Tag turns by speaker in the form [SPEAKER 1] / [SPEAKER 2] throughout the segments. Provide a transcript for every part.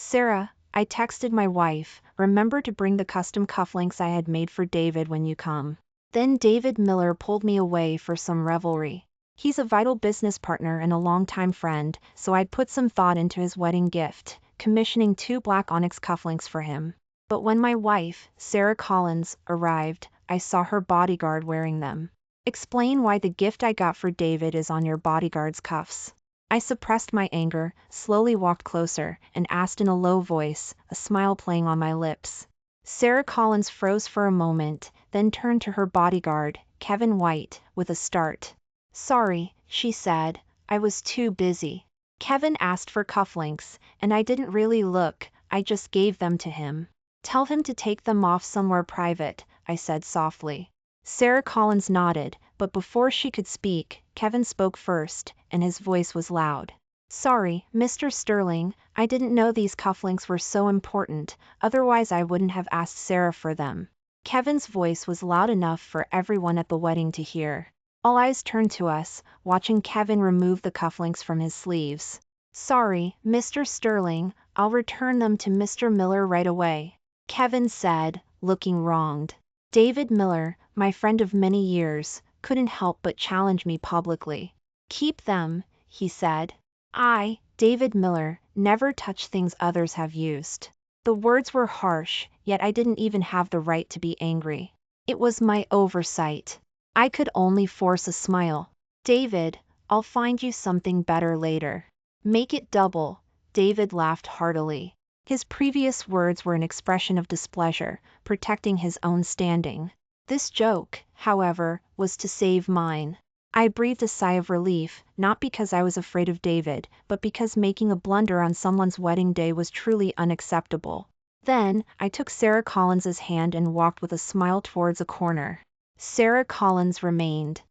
[SPEAKER 1] Sarah, I texted my wife, remember to bring the custom cufflinks I had made for David when you come. Then David Miller pulled me away for some revelry. He's a vital business partner and a longtime friend, so I'd put some thought into his wedding gift, commissioning 2 black onyx cufflinks for him. But when my wife, Sarah Collins, arrived, I saw her bodyguard wearing them. Explain why the gift I got for David is on your bodyguard's cuffs. I suppressed my anger, slowly walked closer, and asked in a low voice, a smile playing on my lips. Sarah Collins froze for a moment, then turned to her bodyguard, Kevin White, with a start. Sorry, she said, I was too busy. Kevin asked for cufflinks, and I didn't really look, I just gave them to him. Tell him to take them off somewhere private, I said softly. Sarah Collins nodded, but before she could speak, Kevin spoke first, and his voice was loud. Sorry, Mr. Sterling, I didn't know these cufflinks were so important, otherwise I wouldn't have asked Sarah for them. Kevin's voice was loud enough for everyone at the wedding to hear. All eyes turned to us, watching Kevin remove the cufflinks from his sleeves. Sorry, Mr. Sterling, I'll return them to Mr. Miller right away, Kevin said, looking wronged. David Miller, my friend of many years, couldn't help but challenge me publicly. Keep them, he said. I, David Miller, never touch things others have used. The words were harsh, yet I didn't even have the right to be angry. It was my oversight. I could only force a smile. David, I'll find you something better later. Make it double, David laughed heartily. His previous words were an expression of displeasure, protecting his own standing. This joke, however, was to save mine. I breathed a sigh of relief, not because I was afraid of David, but because making a blunder on someone's wedding day was truly unacceptable. Then, I took Sarah Collins's hand and walked with a smile towards a corner. Sarah Collins remained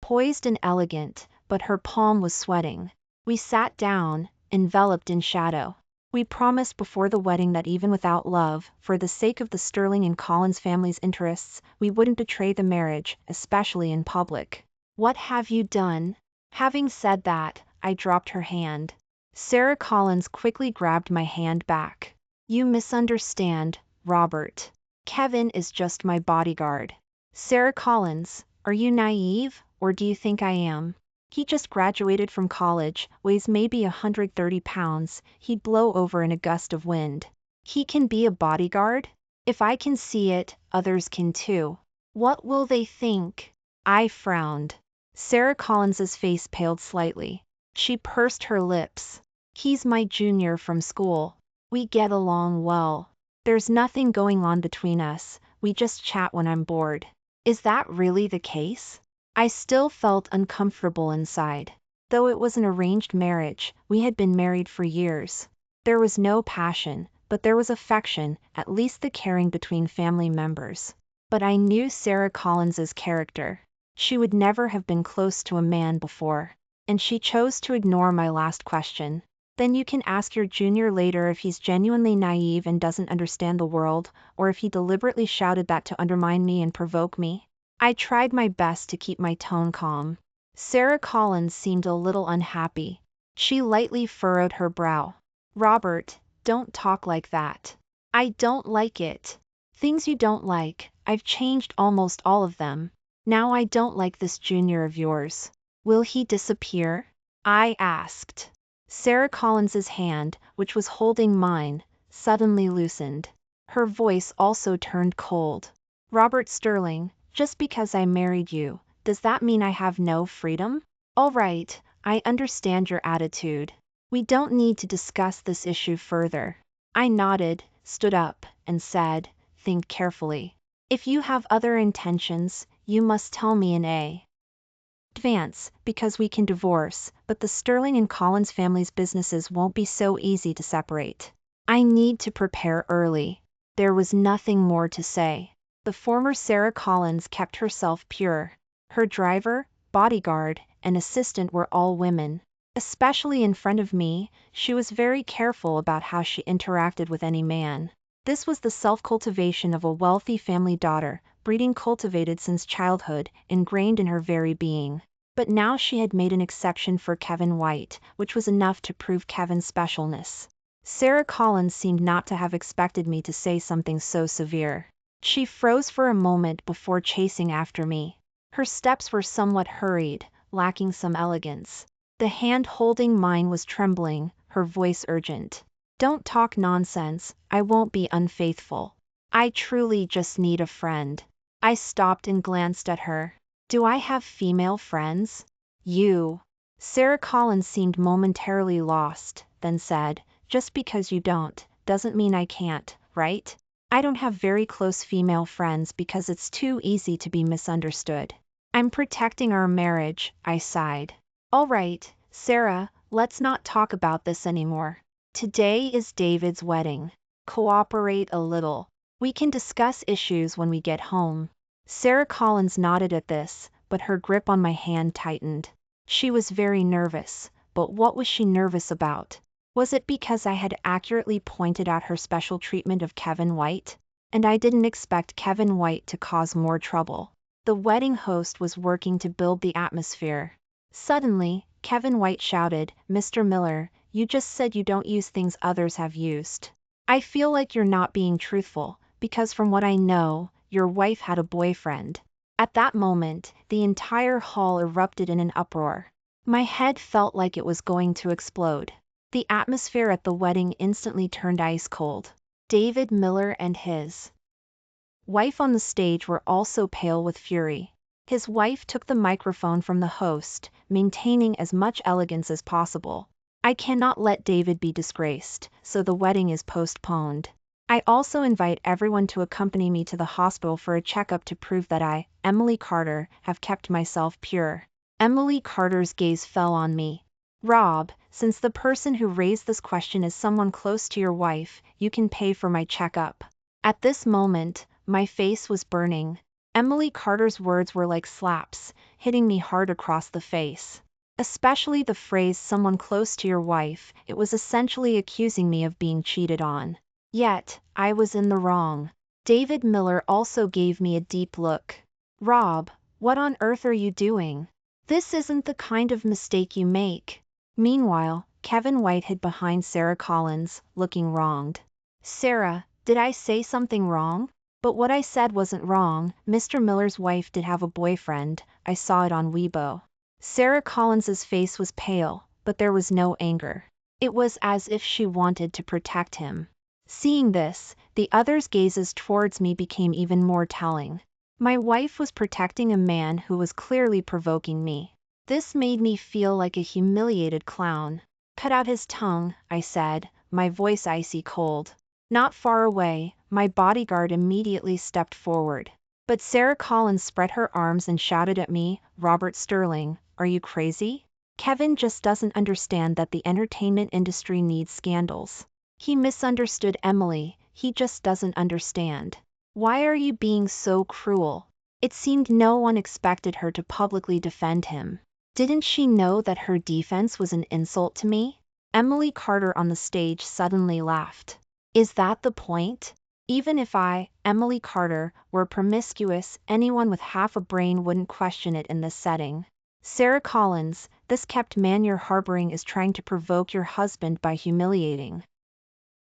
[SPEAKER 1] poised and elegant, but her palm was sweating. We sat down, enveloped in shadow. We promised before the wedding that even without love, for the sake of the Sterling and Collins family's interests, we wouldn't betray the marriage, especially in public. What have you done? Having said that, I dropped her hand. Sarah Collins quickly grabbed my hand back. You misunderstand, Robert. Kevin is just my bodyguard. Sarah Collins, are you naive, or do you think I am? He just graduated from college, weighs maybe 130 pounds, he'd blow over in a gust of wind. He can be a bodyguard? If I can see it, others can too. What will they think? I frowned. Sarah Collins's face paled slightly. She pursed her lips. He's my junior from school. We get along well. There's nothing going on between us, we just chat when I'm bored. Is that really the case? I still felt uncomfortable inside. Though it was an arranged marriage, we had been married for years. There was no passion, but there was affection, at least the caring between family members. But I knew Sarah Collins's character. She would never have been close to a man before. And she chose to ignore my last question. Then you can ask your junior later if he's genuinely naive and doesn't understand the world, or if he deliberately shouted that to undermine me and provoke me. I tried my best to keep my tone calm. Sarah Collins seemed a little unhappy. She lightly furrowed her brow. Robert, don't talk like that. I don't like it. Things you don't like, I've changed almost all of them. Now I don't like this junior of yours. Will he disappear? I asked. Sarah Collins's hand, which was holding mine, suddenly loosened. Her voice also turned cold. Robert Sterling, just because I married you, does that mean I have no freedom? All right, I understand your attitude. We don't need to discuss this issue further. I nodded, stood up, and said, think carefully. If you have other intentions, you must tell me in advance, because we can divorce, but the Sterling and Collins family's businesses won't be so easy to separate. I need to prepare early. There was nothing more to say. The former Sarah Collins kept herself pure. Her driver, bodyguard, and assistant were all women. Especially in front of me, she was very careful about how she interacted with any man. This was the self-cultivation of a wealthy family daughter, breeding cultivated since childhood, ingrained in her very being. But now she had made an exception for Kevin White, which was enough to prove Kevin's specialness. Sarah Collins seemed not to have expected me to say something so severe. She froze for a moment before chasing after me. Her steps were somewhat hurried, lacking some elegance. The hand holding mine was trembling, her voice urgent. "Don't talk nonsense, I won't be unfaithful. I truly just need a friend." I stopped and glanced at her. "Do I have female friends?" "You." Sarah Collins seemed momentarily lost, then said, "Just because you don't, doesn't mean I can't, right? I don't have very close female friends because it's too easy to be misunderstood. I'm protecting our marriage," I sighed. "All right, Sarah, let's not talk about this anymore. Today is David's wedding. Cooperate a little. We can discuss issues when we get home." Sarah Collins nodded at this, but her grip on my hand tightened. She was very nervous, but what was she nervous about? Was it because I had accurately pointed out her special treatment of Kevin White? And I didn't expect Kevin White to cause more trouble. The wedding host was working to build the atmosphere. Suddenly, Kevin White shouted, "Mr. Miller, you just said you don't use things others have used. I feel like you're not being truthful, because from what I know, your wife had a boyfriend." At that moment, the entire hall erupted in an uproar. My head felt like it was going to explode. The atmosphere at the wedding instantly turned ice cold. David Miller and his wife on the stage were also pale with fury. His wife took the microphone from the host, maintaining as much elegance as possible. "I cannot let David be disgraced, so the wedding is postponed. I also invite everyone to accompany me to the hospital for a checkup to prove that I, Emily Carter, have kept myself pure." Emily Carter's gaze fell on me. "Rob, since the person who raised this question is someone close to your wife, you can pay for my checkup." At this moment, my face was burning. Emily Carter's words were like slaps, hitting me hard across the face. Especially the phrase "someone close to your wife," it was essentially accusing me of being cheated on. Yet, I was in the wrong. David Miller also gave me a deep look. "Rob, what on earth are you doing? This isn't the kind of mistake you make." Meanwhile, Kevin White hid behind Sarah Collins, looking wronged. "Sarah, did I say something wrong?" "But what I said wasn't wrong. Mr. Miller's wife did have a boyfriend, I saw it on Weibo." Sarah Collins's face was pale, but there was no anger. It was as if she wanted to protect him. Seeing this, the others' gazes towards me became even more telling. My wife was protecting a man who was clearly provoking me. This made me feel like a humiliated clown. "Cut out his tongue," I said, my voice icy cold. Not far away, my bodyguard immediately stepped forward. But Sarah Collins spread her arms and shouted at me, "Robert Sterling, are you crazy? Kevin just doesn't understand that the entertainment industry needs scandals. He misunderstood Emily, he just doesn't understand. Why are you being so cruel?" It seemed no one expected her to publicly defend him. Didn't she know that her defense was an insult to me? Emily Carter on the stage suddenly laughed. "Is that the point? Even if I, Emily Carter, were promiscuous, anyone with half a brain wouldn't question it in this setting. Sarah Collins, this kept man you're harboring is trying to provoke your husband by humiliating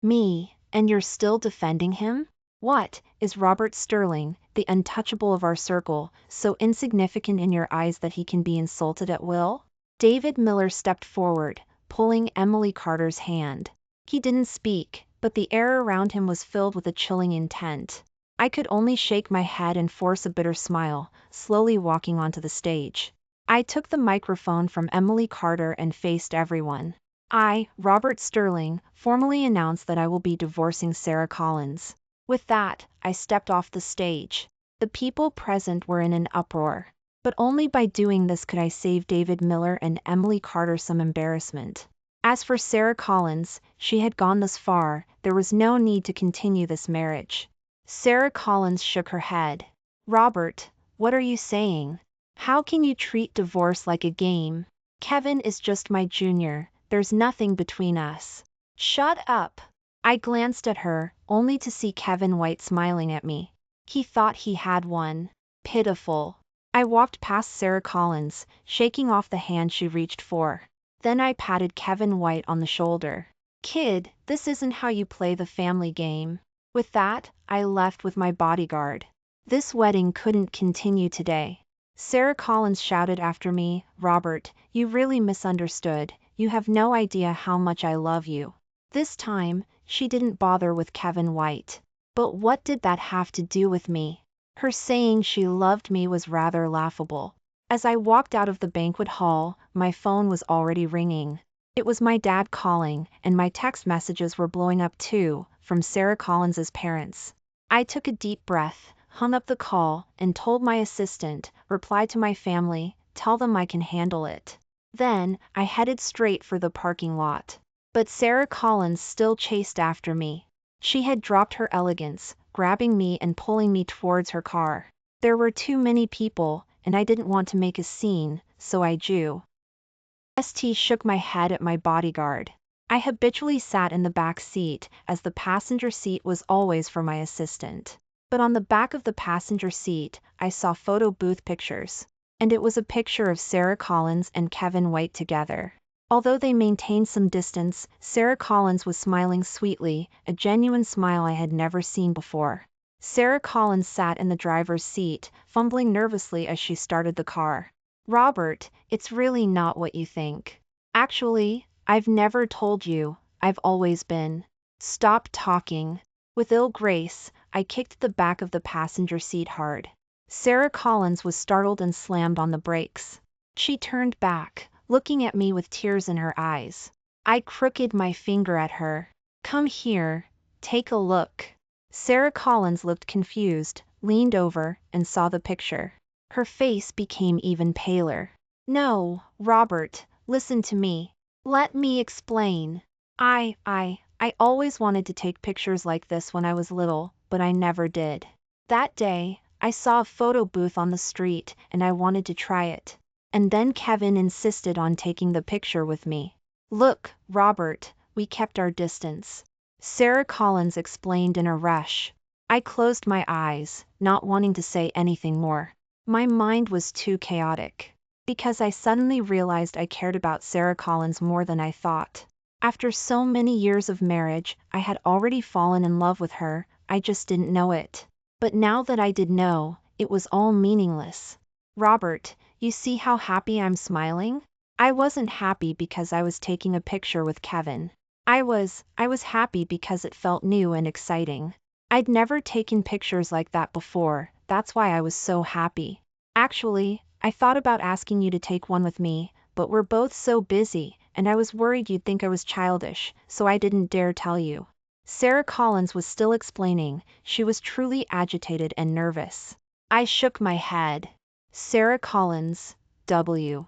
[SPEAKER 1] me, and you're still defending him? What, is Robert Sterling, the untouchable of our circle, so insignificant in your eyes that he can be insulted at will?" David Miller stepped forward, pulling Emily Carter's hand. He didn't speak, but the air around him was filled with a chilling intent. I could only shake my head and force a bitter smile, slowly walking onto the stage. I took the microphone from Emily Carter and faced everyone. "I, Robert Sterling, formally announce that I will be divorcing Sarah Collins." With that, I stepped off the stage. The people present were in an uproar. But only by doing this could I save David Miller and Emily Carter some embarrassment. As for Sarah Collins, she had gone this far, there was no need to continue this marriage. Sarah Collins shook her head. "Robert, what are you saying? How can you treat divorce like a game? Kevin is just my junior, there's nothing between us." "Shut up." I glanced at her, only to see Kevin White smiling at me. He thought he had one. Pitiful. I walked past Sarah Collins, shaking off the hand she reached for. Then I patted Kevin White on the shoulder. Kid, this isn't how you play the family game. With that, I left with my bodyguard. This wedding couldn't continue today. Sarah Collins shouted after me, Robert, you really misunderstood. You have no idea how much I love you. This time, she didn't bother with Kevin White. But what did that have to do with me? Her saying she loved me was rather laughable. As I walked out of the banquet hall, my phone was already ringing. It was my dad calling, and my text messages were blowing up too, from Sarah Collins's parents. I took a deep breath, hung up the call, and told my assistant, reply to my family, tell them I can handle it. Then, I headed straight for the parking lot. But Sarah Collins still chased after me. She had dropped her elegance, grabbing me and pulling me towards her car. There were too many people, and I didn't want to make a scene, so I shook my head at my bodyguard. I habitually sat in the back seat, as the passenger seat was always for my assistant. But on the back of the passenger seat, I saw photo booth pictures. And it was a picture of Sarah Collins and Kevin White together. Although they maintained some distance, Sarah Collins was smiling sweetly, a genuine smile I had never seen before. Sarah Collins sat in the driver's seat, fumbling nervously as she started the car. Robert, it's really not what you think. Actually, I've never told you, I've always been. Stop talking. With ill grace, I kicked the back of the passenger seat hard. Sarah Collins was startled and slammed on the brakes. She turned back, looking at me with tears in her eyes. I crooked my finger at her. Come here, take a look. Sarah Collins looked confused, leaned over, and saw the picture. Her face became even paler. No, Robert, listen to me. Let me explain. I always wanted to take pictures like this when I was little, but I never did. That day, I saw a photo booth on the street, and I wanted to try it. And then Kevin insisted on taking the picture with me. Look, Robert, we kept our distance. Sarah Collins explained in a rush. I closed my eyes, not wanting to say anything more. My mind was too chaotic. Because I suddenly realized I cared about Sarah Collins more than I thought. After so many years of marriage, I had already fallen in love with her, I just didn't know it. But now that I did know, it was all meaningless. Robert, you see how happy I'm smiling? I wasn't happy because I was taking a picture with Kevin. I was happy because it felt new and exciting. I'd never taken pictures like that before, that's why I was so happy. Actually, I thought about asking you to take one with me, but we're both so busy, and I was worried you'd think I was childish, so I didn't dare tell you. Sarah Collins was still explaining, she was truly agitated and nervous. I shook my head. Sarah Collins, W.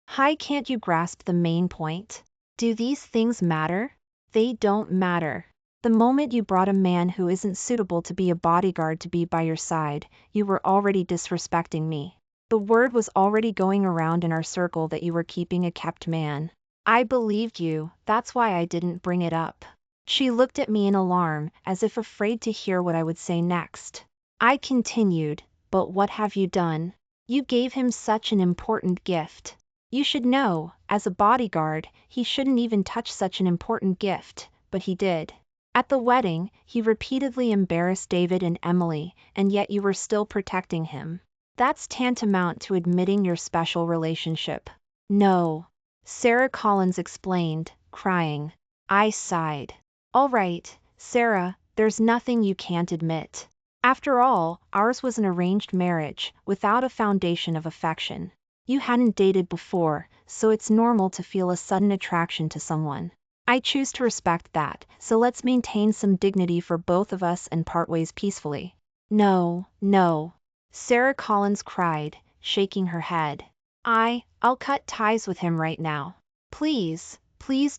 [SPEAKER 1] Hi, can't you grasp the main point? Do these things matter? They don't matter. The moment you brought a man who isn't suitable to be a bodyguard to be by your side, you were already disrespecting me. The word was already going around in our circle that you were keeping a kept man. I believed you, that's why I didn't bring it up. She looked at me in alarm, as if afraid to hear what I would say next. I continued, but what have you done? You gave him such an important gift. You should know, as a bodyguard, he shouldn't even touch such an important gift, but he did. At the wedding, he repeatedly embarrassed David and Emily, and yet you were still protecting him. That's tantamount to admitting your special relationship. No. Sarah Collins explained, crying. I sighed. All right, Sarah, there's nothing you can't admit. After all, ours was an arranged marriage, without a foundation of affection. You hadn't dated before, so it's normal to feel a sudden attraction to someone. I choose to respect that, so let's maintain some dignity for both of us and part ways peacefully. No, no. Sarah Collins cried, shaking her head. I'll cut ties with him right now. Please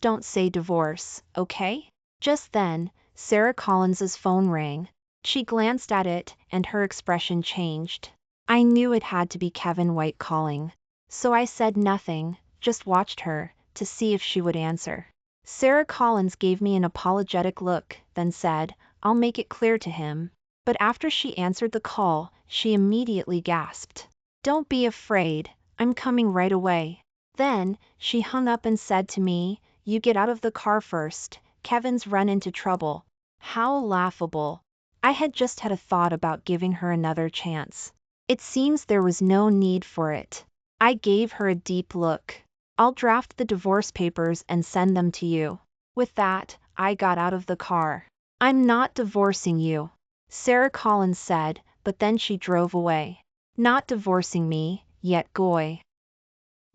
[SPEAKER 1] don't say divorce, okay? Just then, Sarah Collins's phone rang. She glanced at it, and her expression changed. I knew it had to be Kevin White calling. So I said nothing, just watched her, to see if she would answer. Sarah Collins gave me an apologetic look, then said, I'll make it clear to him. But after she answered the call, she immediately gasped. Don't be afraid, I'm coming right away. Then, she hung up and said to me, You get out of the car first. Kevin's run into trouble. How laughable. I had just had a thought about giving her another chance. It seems there was no need for it. I gave her a deep look. I'll draft the divorce papers and send them to you. With that, I got out of the car. I'm not divorcing you, Sarah Collins said, but then she drove away. Not divorcing me, yet going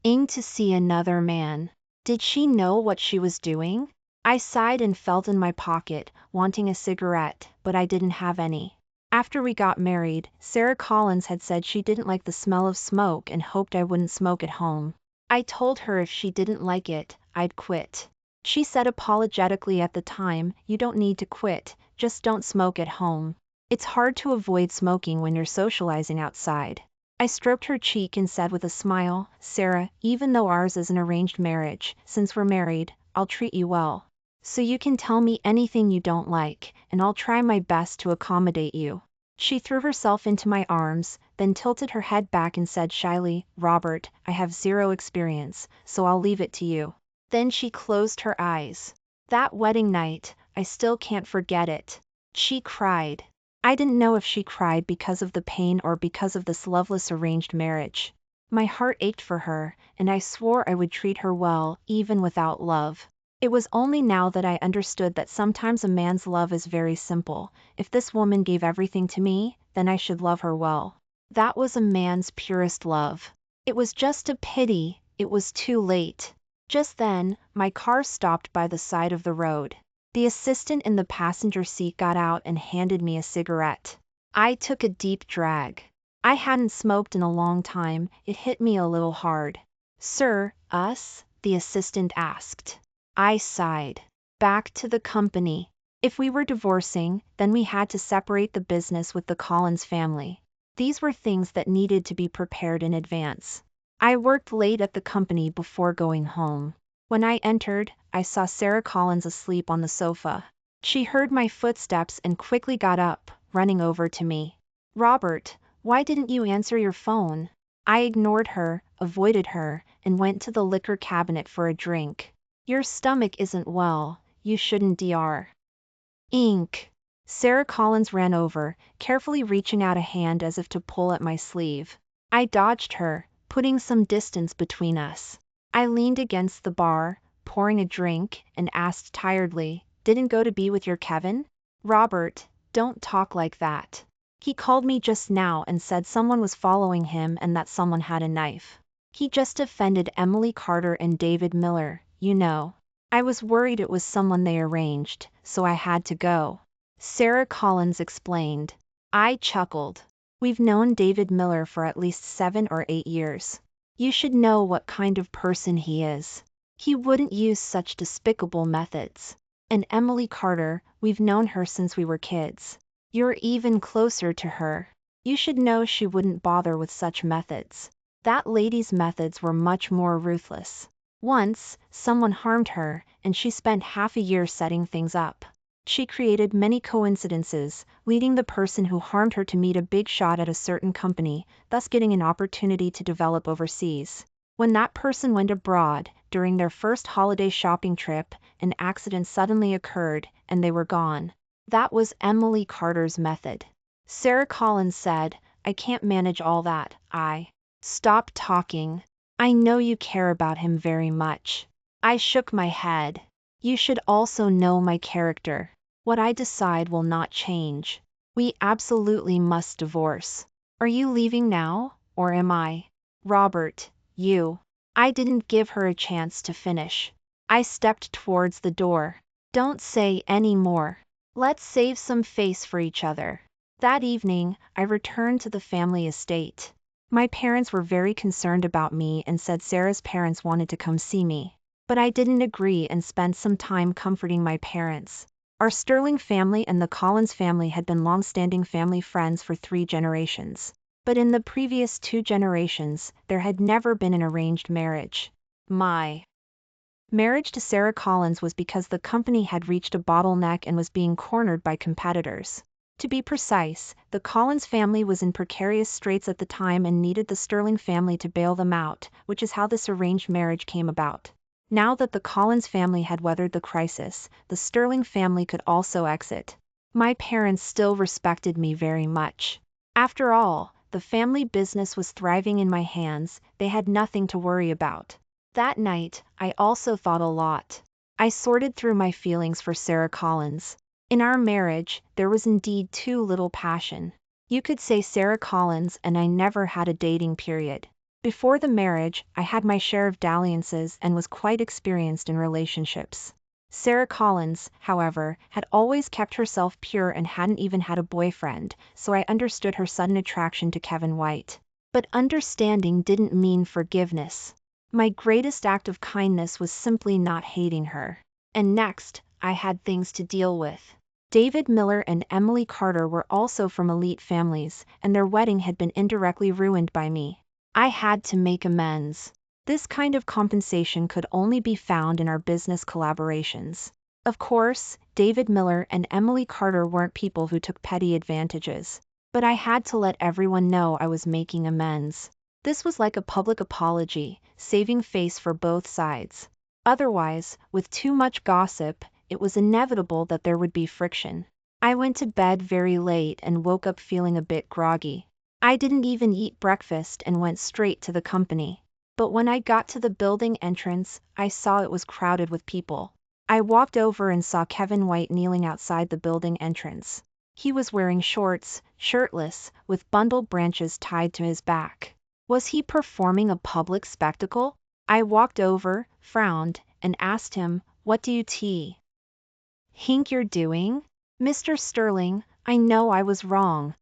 [SPEAKER 1] to see another man. Did she know what she was doing? I sighed and felt in my pocket, wanting a cigarette, but I didn't have any. After we got married, Sarah Collins had said she didn't like the smell of smoke and hoped I wouldn't smoke at home. I told her if she didn't like it, I'd quit. She said apologetically at the time, "You don't need to quit, just don't smoke at home. It's hard to avoid smoking when you're socializing outside." I stroked her cheek and said with a smile, "Sarah, even though ours is an arranged marriage, since we're married, I'll treat you well. So you can tell me anything you don't like, and I'll try my best to accommodate you." She threw herself into my arms, then tilted her head back and said shyly, "Robert, I have zero experience, so I'll leave it to you." Then she closed her eyes. That wedding night, I still can't forget it. She cried. I didn't know if she cried because of the pain or because of this loveless arranged marriage. My heart ached for her, and I swore I would treat her well, even without love. It was only now that I understood that sometimes a man's love is very simple. If this woman gave everything to me, then I should love her well. That was a man's purest love. It was just a pity, it was too late. Just then, my car stopped by the side of the road. The assistant in the passenger seat got out and handed me a cigarette. I took a deep drag. I hadn't smoked in a long time, it hit me a little hard. "Sir, us?" the assistant asked. I sighed. Back to the company. If we were divorcing, then we had to separate the business with the Collins family. These were things that needed to be prepared in advance. I worked late at the company before going home. When I entered, I saw Sarah Collins asleep on the sofa. She heard my footsteps and quickly got up, running over to me. "Robert, why didn't you answer your phone?" I ignored her, avoided her, and went to the liquor cabinet for a drink. "Your stomach isn't well, you shouldn't dr. Ink." Sarah Collins ran over, carefully reaching out a hand as if to pull at my sleeve. I dodged her, putting some distance between us. I leaned against the bar, pouring a drink, and asked tiredly, "Didn't go to be with your Kevin?" "Robert, don't talk like that. He called me just now and said someone was following him and that someone had a knife. He just offended Emily Carter and David Miller, you know. I was worried it was someone they arranged, so I had to go," Sarah Collins explained. I chuckled. "We've known David Miller for at least 7 or 8 years. You should know what kind of person he is. He wouldn't use such despicable methods. And Emily Carter, we've known her since we were kids. You're even closer to her. You should know she wouldn't bother with such methods. That lady's methods were much more ruthless. Once, someone harmed her, and she spent half a year setting things up. She created many coincidences, leading the person who harmed her to meet a big shot at a certain company, thus getting an opportunity to develop overseas. When that person went abroad, during their first holiday shopping trip, an accident suddenly occurred, and they were gone. That was Emily Carter's method." Sarah Collins said, "I can't manage all that." I "Stop talking. I know you care about him very much." I shook my head. "You should also know my character. What I decide will not change. We absolutely must divorce. Are you leaving now, or am I?" "Robert, you..." I didn't give her a chance to finish. I stepped towards the door. "Don't say any more. Let's save some face for each other." That evening, I returned to the family estate. My parents were very concerned about me and said Sarah's parents wanted to come see me. But I didn't agree and spent some time comforting my parents. Our Sterling family and the Collins family had been long-standing family friends for 3 generations. But in the previous 2 generations, there had never been an arranged marriage. My marriage to Sarah Collins was because the company had reached a bottleneck and was being cornered by competitors. To be precise, the Collins family was in precarious straits at the time and needed the Sterling family to bail them out, which is how this arranged marriage came about. Now that the Collins family had weathered the crisis, the Sterling family could also exit. My parents still respected me very much. After all, the family business was thriving in my hands, they had nothing to worry about. That night, I also thought a lot. I sorted through my feelings for Sarah Collins. In our marriage, there was indeed too little passion. You could say Sarah Collins and I never had a dating period. Before the marriage, I had my share of dalliances and was quite experienced in relationships. Sarah Collins, however, had always kept herself pure and hadn't even had a boyfriend, so I understood her sudden attraction to Kevin White. But understanding didn't mean forgiveness. My greatest act of kindness was simply not hating her. And next, I had things to deal with. David Miller and Emily Carter were also from elite families, and their wedding had been indirectly ruined by me. I had to make amends. This kind of compensation could only be found in our business collaborations. Of course, David Miller and Emily Carter weren't people who took petty advantages. But I had to let everyone know I was making amends. This was like a public apology, saving face for both sides. Otherwise, with too much gossip, it was inevitable that there would be friction. I went to bed very late and woke up feeling a bit groggy. I didn't even eat breakfast and went straight to the company. But when I got to the building entrance, I saw it was crowded with people. I walked over and saw Kevin White kneeling outside the building entrance. He was wearing shorts, shirtless, with bundled branches tied to his back. Was he performing a public spectacle? I walked over, frowned, and asked him, "What do you think you're doing? Mr. Sterling, I know I was wrong.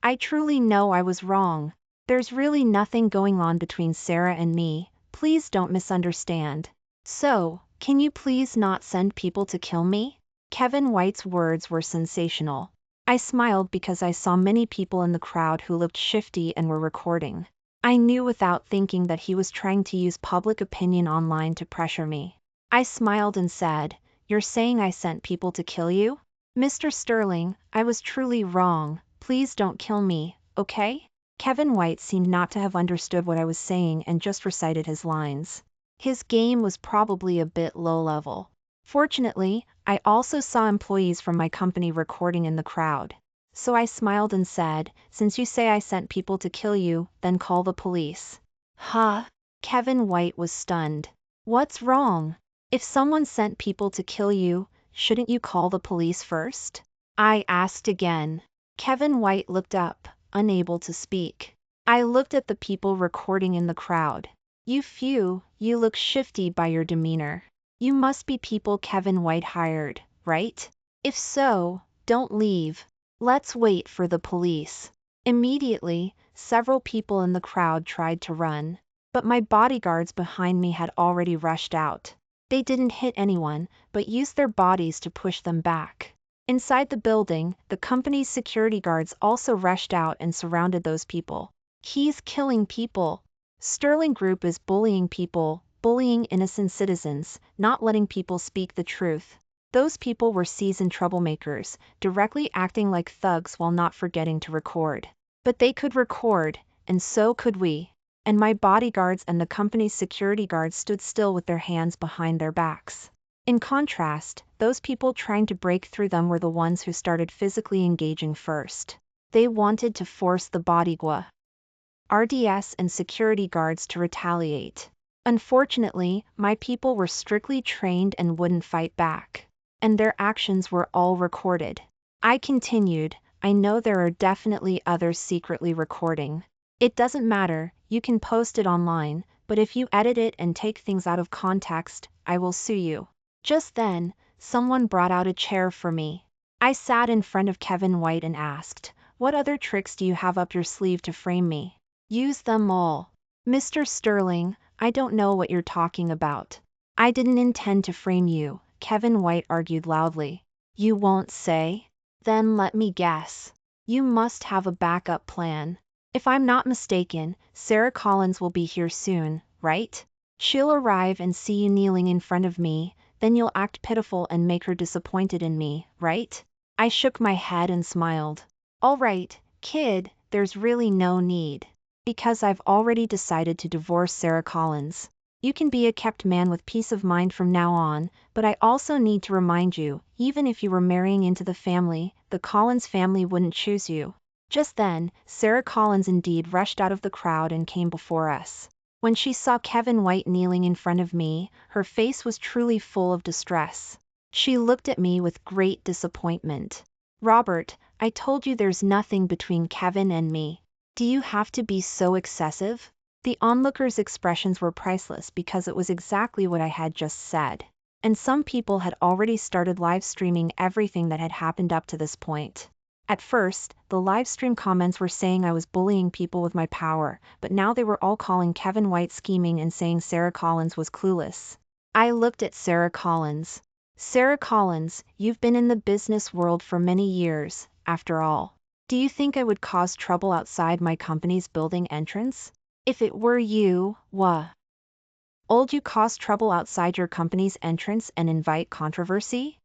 [SPEAKER 1] I truly know I was wrong. There's really nothing going on between Sarah and me, please don't misunderstand. So, can you please not send people to kill me?" Kevin White's words were sensational. I smiled because I saw many people in the crowd who looked shifty and were recording. I knew without thinking that he was trying to use public opinion online to pressure me. I smiled and said, "You're saying I sent people to kill you? Mr. Sterling, I was truly wrong. Please don't kill me, okay?" Kevin White seemed not to have understood what I was saying and just recited his lines. His game was probably a bit low level. Fortunately, I also saw employees from my company recording in the crowd. So I smiled and said, "Since you say I sent people to kill you, then call the police." Huh? Kevin White was stunned. What's wrong? If someone sent people to kill you, shouldn't you call the police first? I asked again. Kevin White looked up, unable to speak. I looked at the people recording in the crowd. You look shifty by your demeanor. You must be people Kevin White hired, right? If so, don't leave. Let's wait for the police. Immediately, several people in the crowd tried to run. But my bodyguards behind me had already rushed out. They didn't hit anyone, but used their bodies to push them back. Inside the building, the company's security guards also rushed out and surrounded those people. He's killing people. Sterling Group is bullying people, bullying innocent citizens, not letting people speak the truth. Those people were seasoned troublemakers, directly acting like thugs while not forgetting to record. But they could record, and so could we. And my bodyguards and the company's security guards stood still with their hands behind their backs. In contrast, those people trying to break through them were the ones who started physically engaging first. They wanted to force the bodyguard, RDS and security guards to retaliate. Unfortunately, my people were strictly trained and wouldn't fight back. And their actions were all recorded. I continued, "I know there are definitely others secretly recording. It doesn't matter, you can post it online, but if you edit it and take things out of context, I will sue you." Just then, someone brought out a chair for me. I sat in front of Kevin White and asked, "What other tricks do you have up your sleeve to frame me?" "Use them all." "Mr. Sterling, I don't know what you're talking about." "I didn't intend to frame you," Kevin White argued loudly. "You won't say? Then let me guess. You must have a backup plan. If I'm not mistaken, Sarah Collins will be here soon, right? She'll arrive and see you kneeling in front of me, then you'll act pitiful and make her disappointed in me, right?" I shook my head and smiled. "All right, kid, there's really no need. Because I've already decided to divorce Sarah Collins. You can be a kept man with peace of mind from now on, but I also need to remind you, even if you were marrying into the family, the Collins family wouldn't choose you." Just then, Sarah Collins indeed rushed out of the crowd and came before us. When she saw Kevin White kneeling in front of me, her face was truly full of distress. She looked at me with great disappointment. "Robert, I told you there's nothing between Kevin and me. Do you have to be so excessive?" The onlookers' expressions were priceless because it was exactly what I had just said. And some people had already started live streaming everything that had happened up to this point. At first, the live stream comments were saying I was bullying people with my power, but now they were all calling Kevin White scheming and saying Sarah Collins was clueless. I looked at Sarah Collins. "Sarah Collins, you've been in the business world for many years, after all. Do you think I would cause trouble outside my company's building entrance? If it were you, would you cause trouble outside your company's entrance and invite controversy?"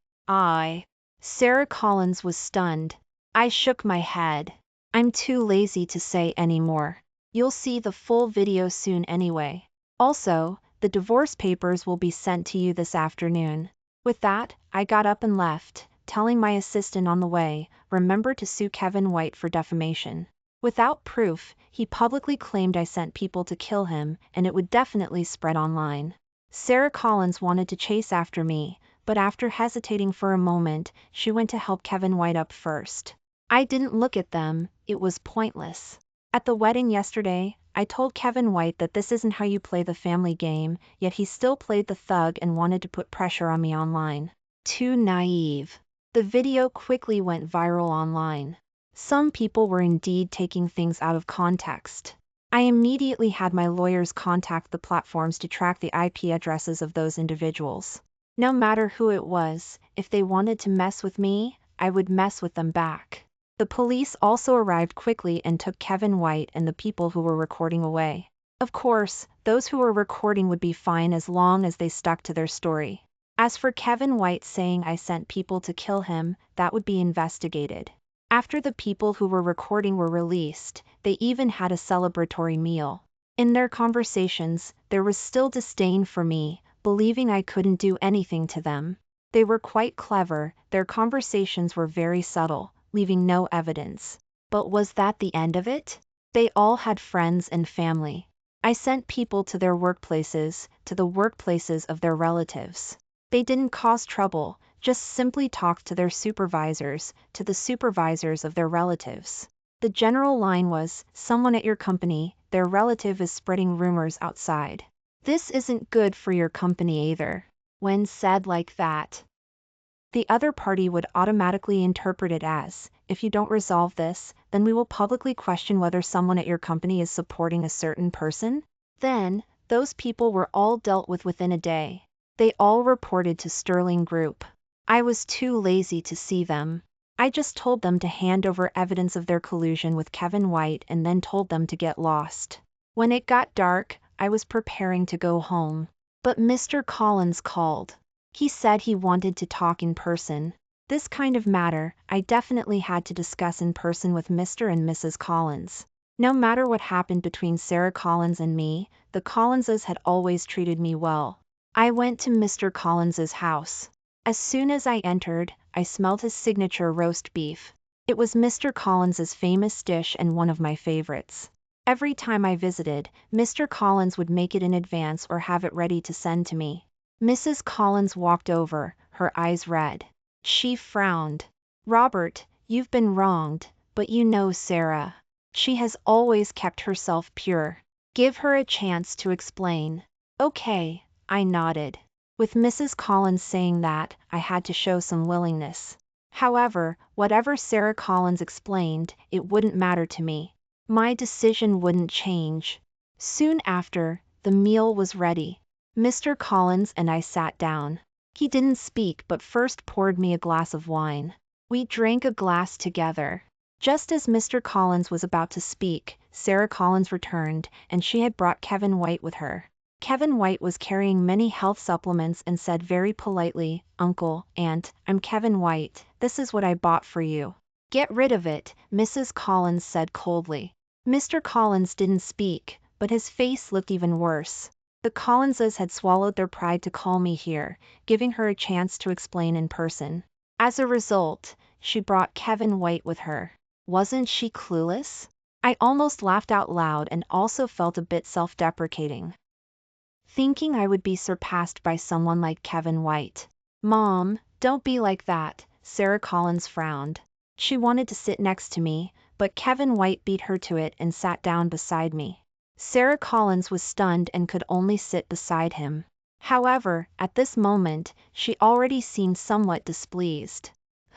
[SPEAKER 1] Sarah Collins was stunned. I shook my head. "I'm too lazy to say any more. You'll see the full video soon anyway. Also, the divorce papers will be sent to you this afternoon." With that, I got up and left, telling my assistant on the way, "Remember to sue Kevin White for defamation." Without proof, he publicly claimed I sent people to kill him, and it would definitely spread online. Sarah Collins wanted to chase after me, but after hesitating for a moment, she went to help Kevin White up first. I didn't look at them, it was pointless. At the wedding yesterday, I told Kevin White that this isn't how you play the family game, yet he still played the thug and wanted to put pressure on me online. Too naive. The video quickly went viral online. Some people were indeed taking things out of context. I immediately had my lawyers contact the platforms to track the IP addresses of those individuals. No matter who it was, if they wanted to mess with me, I would mess with them back. The police also arrived quickly and took Kevin White and the people who were recording away. Of course, those who were recording would be fine as long as they stuck to their story. As for Kevin White saying I sent people to kill him, that would be investigated. After the people who were recording were released, they even had a celebratory meal. In their conversations, there was still disdain for me, believing I couldn't do anything to them. They were quite clever, their conversations were very subtle, leaving no evidence. But was that the end of it? They all had friends and family. I sent people to their workplaces, to the workplaces of their relatives. They didn't cause trouble, just simply talked to their supervisors, to the supervisors of their relatives. The general line was, "Someone at your company, their relative is spreading rumors outside. This isn't good for your company either." When said like that, the other party would automatically interpret it as, "If you don't resolve this, then we will publicly question whether someone at your company is supporting a certain person." Then, those people were all dealt with within a day. They all reported to Sterling Group. I was too lazy to see them. I just told them to hand over evidence of their collusion with Kevin White and then told them to get lost. When it got dark, I was preparing to go home. But Mr. Collins called. He said he wanted to talk in person. This kind of matter, I definitely had to discuss in person with Mr. and Mrs. Collins. No matter what happened between Sarah Collins and me, the Collinses had always treated me well. I went to Mr. Collins's house. As soon as I entered, I smelled his signature roast beef. It was Mr. Collins's famous dish and one of my favorites. Every time I visited, Mr. Collins would make it in advance or have it ready to send to me. Mrs. Collins walked over, her eyes red. She frowned. "Robert, you've been wronged, but you know Sarah. She has always kept herself pure. Give her a chance to explain." "Okay," I nodded. With Mrs. Collins saying that, I had to show some willingness. However, whatever Sarah Collins explained, it wouldn't matter to me. My decision wouldn't change. Soon after, the meal was ready. Mr. Collins and I sat down. He didn't speak but first poured me a glass of wine. We drank a glass together. Just as Mr. Collins was about to speak, Sarah Collins returned, and she had brought Kevin White with her. Kevin White was carrying many health supplements and said very politely, "Uncle, Aunt, I'm Kevin White, this is what I bought for you." "Get rid of it," Mrs. Collins said coldly. Mr. Collins didn't speak, but his face looked even worse. The Collinses had swallowed their pride to call me here, giving her a chance to explain in person. As a result, she brought Kevin White with her. Wasn't she clueless? I almost laughed out loud and also felt a bit self-deprecating, thinking I would be surpassed by someone like Kevin White. Mom, don't be like that, Sarah Collins frowned. She wanted to sit next to me, but Kevin White beat her to it and sat down beside me. Sarah Collins was stunned and could only sit beside him. However, at this moment, she already seemed somewhat displeased.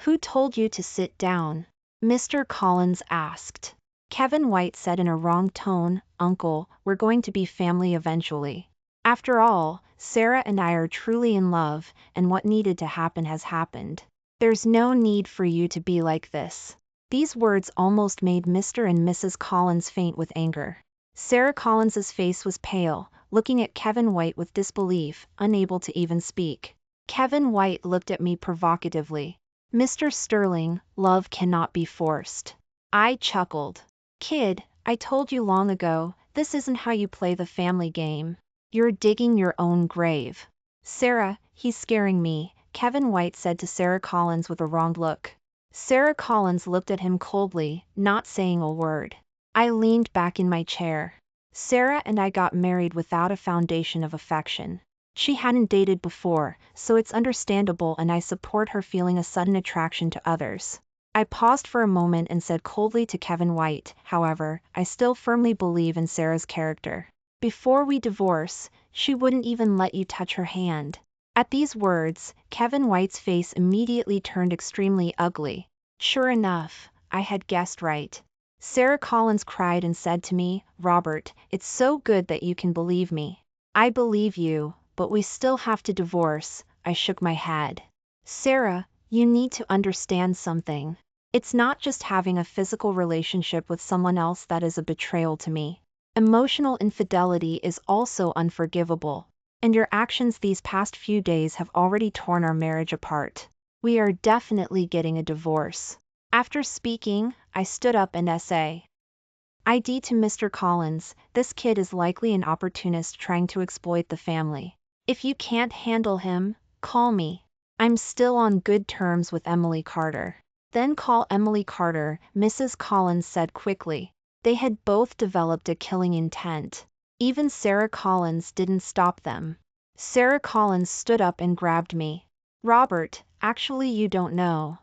[SPEAKER 1] Who told you to sit down? Mr. Collins asked. Kevin White said in a wrong tone, Uncle, we're going to be family eventually. After all, Sarah and I are truly in love, and what needed to happen has happened. There's no need for you to be like this. These words almost made Mr. and Mrs. Collins faint with anger. Sarah Collins's face was pale, looking at Kevin White with disbelief, unable to even speak. Kevin White looked at me provocatively. Mr. Sterling, love cannot be forced. I chuckled. Kid, I told you long ago, this isn't how you play the family game. You're digging your own grave. Sarah, he's scaring me, Kevin White said to Sarah Collins with a wronged look. Sarah Collins looked at him coldly, not saying a word. I leaned back in my chair. Sarah and I got married without a foundation of affection. She hadn't dated before, so it's understandable, and I support her feeling a sudden attraction to others. I paused for a moment and said coldly to Kevin White, however, I still firmly believe in Sarah's character. Before we divorce, she wouldn't even let you touch her hand. At these words, Kevin White's face immediately turned extremely ugly. Sure enough, I had guessed right. Sarah Collins cried and said to me, Robert, it's so good that you can believe me. I believe you, but we still have to divorce. I shook my head. Sarah, you need to understand something. It's not just having a physical relationship with someone else that is a betrayal to me. Emotional infidelity is also unforgivable. And your actions these past few days have already torn our marriage apart. We are definitely getting a divorce. After speaking, I stood up and ID to Mr. Collins, this kid is likely an opportunist trying to exploit the family. If you can't handle him, call me. I'm still on good terms with Emily Carter. Then call Emily Carter, Mrs. Collins said quickly. They had both developed a killing intent. Even Sarah Collins didn't stop them. Sarah Collins stood up and grabbed me. Robert, actually you don't know.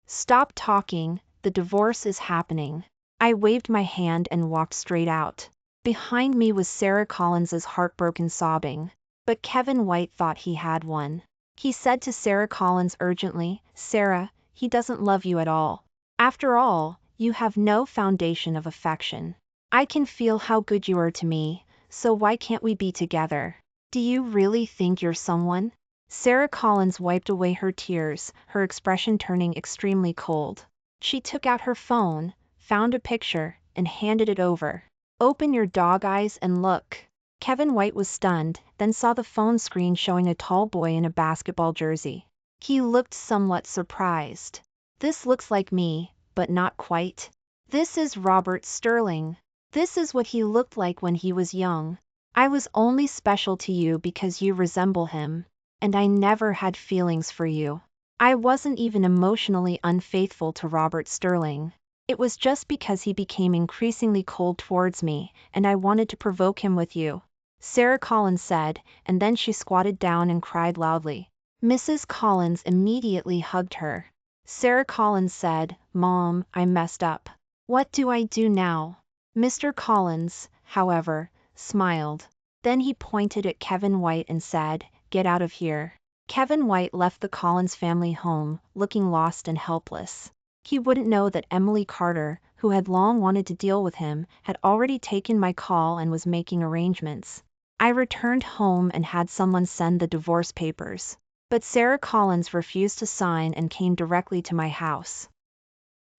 [SPEAKER 1] Stop talking, the divorce is happening. I waved my hand and walked straight out. Behind me was Sarah Collins's heartbroken sobbing. But Kevin White thought he had one. He said to Sarah Collins urgently, Sarah, he doesn't love you at all. After all, you have no foundation of affection. I can feel how good you are to me, so why can't we be together? Do you really think you're someone? Sarah Collins wiped away her tears, her expression turning extremely cold. She took out her phone, found a picture, and handed it over. Open your dog eyes and look. Kevin White was stunned, then saw the phone screen showing a tall boy in a basketball jersey. He looked somewhat surprised. This looks like me, but not quite. This is Robert Sterling. This is what he looked like when he was young. I was only special to you because you resemble him. And I never had feelings for you. I wasn't even emotionally unfaithful to Robert Sterling. It was just because he became increasingly cold towards me, and I wanted to provoke him with you. Sarah Collins said, and then she squatted down and cried loudly. Mrs. Collins immediately hugged her. Sarah Collins said, Mom, I messed up. What do I do now? Mr. Collins, however, smiled. Then he pointed at Kevin White and said, Get out of here. Kevin White left the Collins family home, looking lost and helpless. He wouldn't know that Emily Carter, who had long wanted to deal with him, had already taken my call and was making arrangements. I returned home and had someone send the divorce papers. But Sarah Collins refused to sign and came directly to my house.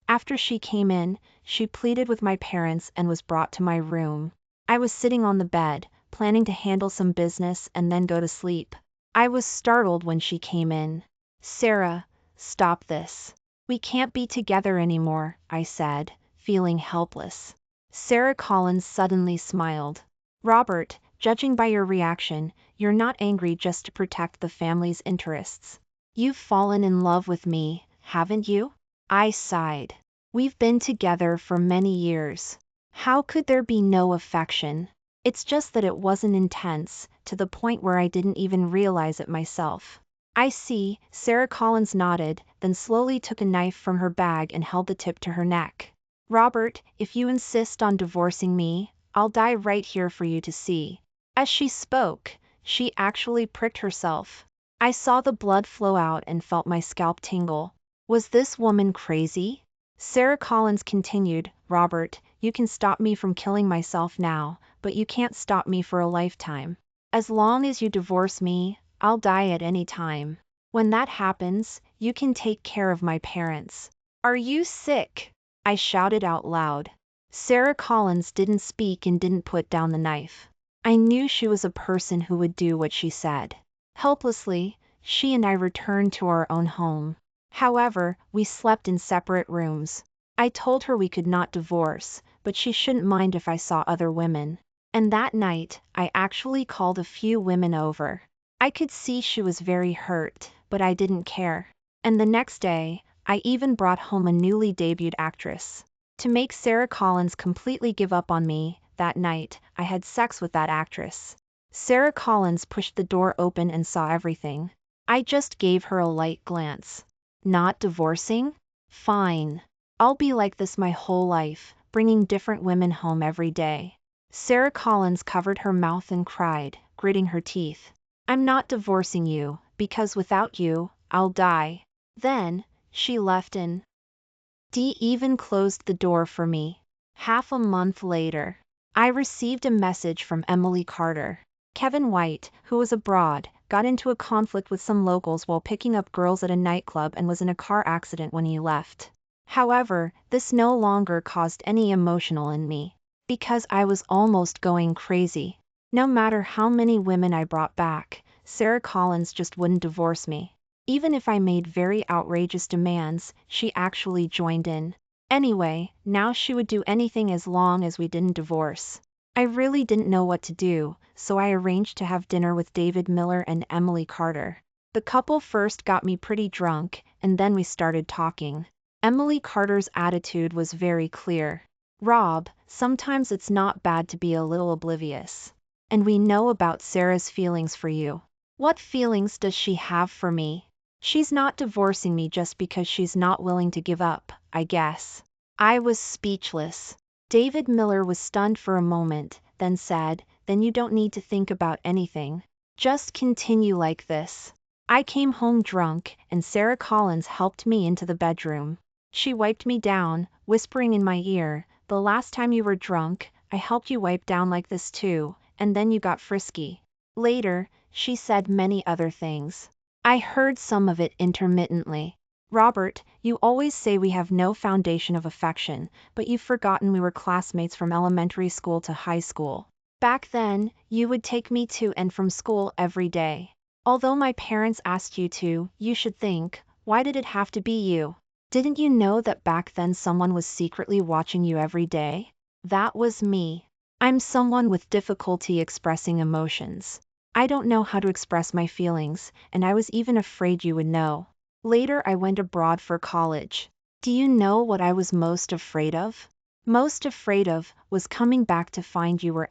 [SPEAKER 1] After she came in, she pleaded with my parents and was brought to my room. I was sitting on the bed, planning to handle some business and then go to sleep. I was startled when she came in. Sarah, stop this. We can't be together anymore, I said, feeling helpless. Sarah Collins suddenly smiled. Robert, Judging by your reaction, you're not angry just to protect the family's interests. You've fallen in love with me, haven't you? I sighed. We've been together for many years. How could there be no affection? It's just that it wasn't intense, to the point where I didn't even realize it myself. I see, Sarah Collins nodded, then slowly took a knife from her bag and held the tip to her neck. Robert, if you insist on divorcing me, I'll die right here for you to see. As she spoke, she actually pricked herself. I saw the blood flow out and felt my scalp tingle. Was this woman crazy? Sarah Collins continued, Robert, you can stop me from killing myself now, but you can't stop me for a lifetime. As long as you divorce me, I'll die at any time. When that happens, you can take care of my parents. Are you sick? I shouted out loud. Sarah Collins didn't speak and didn't put down the knife. I knew she was a person who would do what she said. Helplessly, she and I returned to our own home. However, we slept in separate rooms. I told her we could not divorce, but she shouldn't mind if I saw other women. And that night, I actually called a few women over. I could see she was very hurt, but I didn't care. And the next day, I even brought home a newly debuted actress. To make Sarah Collins completely give up on me, that night, I had sex with that actress. Sarah Collins pushed the door open and saw everything. I just gave her a light glance. Not divorcing? Fine. I'll be like this my whole life, bringing different women home every day. Sarah Collins covered her mouth and cried, gritting her teeth. I'm not divorcing you, because without you, I'll die. Then, she left and even closed the door for me. Half a month later, I received a message from Emily Carter. Kevin White, who was abroad, got into a conflict with some locals while picking up girls at a nightclub and was in a car accident when he left. However, this no longer caused any emotional in me, because I was almost going crazy. No matter how many women I brought back, Sarah Collins just wouldn't divorce me. Even if I made very outrageous demands, she actually joined in. Anyway, now she would do anything as long as we didn't divorce. I really didn't know what to do, so I arranged to have dinner with David Miller and Emily Carter. The couple first got me pretty drunk, and then we started talking. Emily Carter's attitude was very clear. Rob, sometimes it's not bad to be a little oblivious. And we know about Sarah's feelings for you. What feelings does she have for me? She's not divorcing me just because she's not willing to give up, I guess. I was speechless. David Miller was stunned for a moment, then said, then you don't need to think about anything. Just continue like this. I came home drunk, and Sarah Collins helped me into the bedroom. She wiped me down, whispering in my ear, the last time you were drunk, I helped you wipe down like this too, and then you got frisky. Later, she said many other things. I heard some of it intermittently. Robert, you always say we have no foundation of affection, but you've forgotten we were classmates from elementary school to high school. Back then, you would take me to and from school every day. Although my parents asked you to, you should think, why did it have to be you? Didn't you know that back then someone was secretly watching you every day? That was me. I'm someone with difficulty expressing emotions. I don't know how to express my feelings, and I was even afraid you would know. Later I went abroad for college. Do you know what I was most afraid of? Most afraid of was coming back to find you were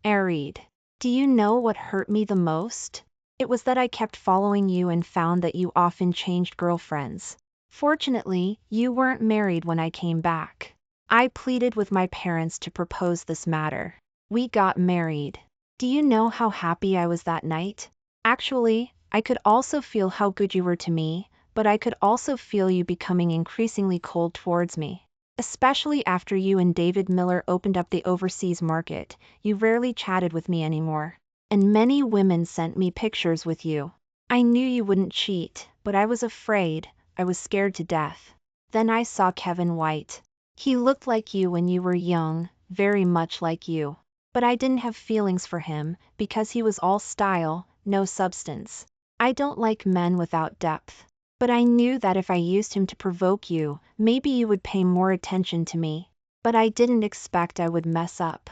[SPEAKER 1] married. Do you know what hurt me the most? It was that I kept following you and found that you often changed girlfriends. Fortunately, you weren't married when I came back. I pleaded with my parents to propose this matter. We got married. Do you know how happy I was that night? Actually, I could also feel how good you were to me, but I could also feel you becoming increasingly cold towards me. Especially after you and David Miller opened up the overseas market, you rarely chatted with me anymore. And many women sent me pictures with you. I knew you wouldn't cheat, but I was afraid. I was scared to death. Then I saw Kevin White. He looked like you when you were young, very much like you. But I didn't have feelings for him, because he was all style, no substance. I don't like men without depth. But I knew that if I used him to provoke you, maybe you would pay more attention to me. But I didn't expect I would mess up.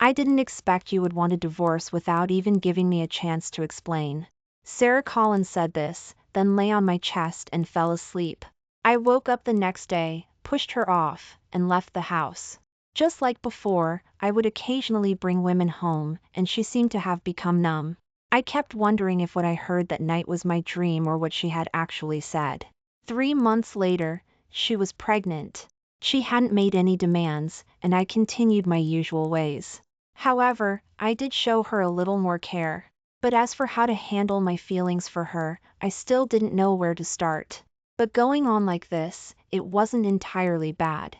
[SPEAKER 1] I didn't expect you would want a divorce without even giving me a chance to explain. Sarah Collins said this, then lay on my chest and fell asleep. I woke up the next day, pushed her off, and left the house. Just like before, I would occasionally bring women home, and she seemed to have become numb. I kept wondering if what I heard that night was my dream or what she had actually said. 3 months later, she was pregnant. She hadn't made any demands, and I continued my usual ways. However, I did show her a little more care. But as for how to handle my feelings for her, I still didn't know where to start. But going on like this, it wasn't entirely bad.